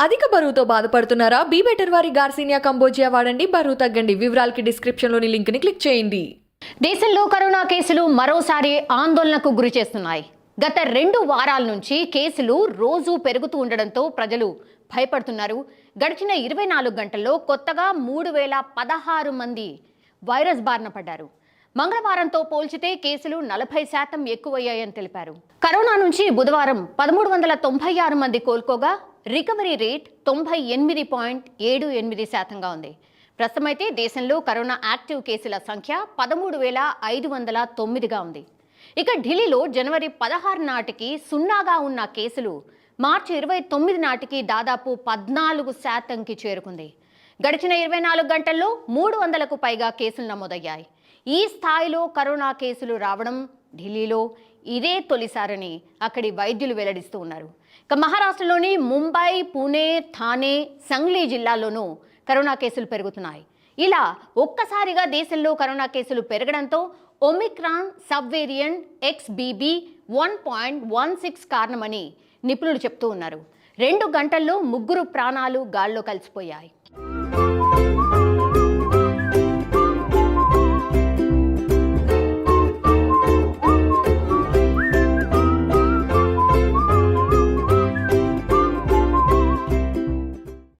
అధిక బరువుతో బాధపడుతున్నారా? బీ బెటర్ వారి గార్సినియా కంబోజియా వాడండి, బరువు తగ్గండి. వివరాలకి డిస్క్రిప్షన్లోని లింక్ని క్లిక్ చేయండి. దేశంలో కరోనా కేసులు మరోసారి ఆందోళనకు గురి చేస్తున్నాయి. గత 2 వారాల నుంచి కేసులు రోజు పెరుగుతూ ఉండడంతో ప్రజలు భయపడుతున్నారు. గడిచిన 24 గంటల్లో కొత్తగా 3016 మంది వైరస్ బారిన పడ్డారు. మంగళవారంతో పోల్చితే కేసులు 40% ఎక్కువయ్యాయని తెలిపారు. కరోనా నుంచి బుధవారం 1396 మంది కోలుకోగా రికవరీ రేట్ 98.78%గా ఉంది. ప్రస్తుతమైతే దేశంలో కరోనా యాక్టివ్ కేసుల సంఖ్య 13,509గా ఉంది. ఇక ఢిల్లీలో జనవరి 16 నాటికి 0గా ఉన్న కేసులు మార్చి 29 నాటికి దాదాపు 14%కి చేరుకుంది. గడిచిన 24 గంటల్లో 300కు పైగా కేసులు నమోదయ్యాయి. ఈ స్థాయిలో కరోనా కేసులు రావడం ఢిల్లీలో ఇదే తొలిసారని అక్కడి వైద్యులు వెల్లడిస్తూ ఉన్నారు. ఇక మహారాష్ట్రలోని ముంబై, పూణే, థానే, సంగ్లీ జిల్లాల్లోనూ కరోనా కేసులు పెరుగుతున్నాయి. ఇలా ఒక్కసారిగా దేశంలో కరోనా కేసులు పెరగడంతో ఒమిక్రాన్ సబ్ వేరియంట్ XBB 1.16 కారణమని నిపుణులు చెప్తూ ఉన్నారు. 2 గంటల్లో 3 ప్రాణాలు గాల్లో కలిసిపోయాయి.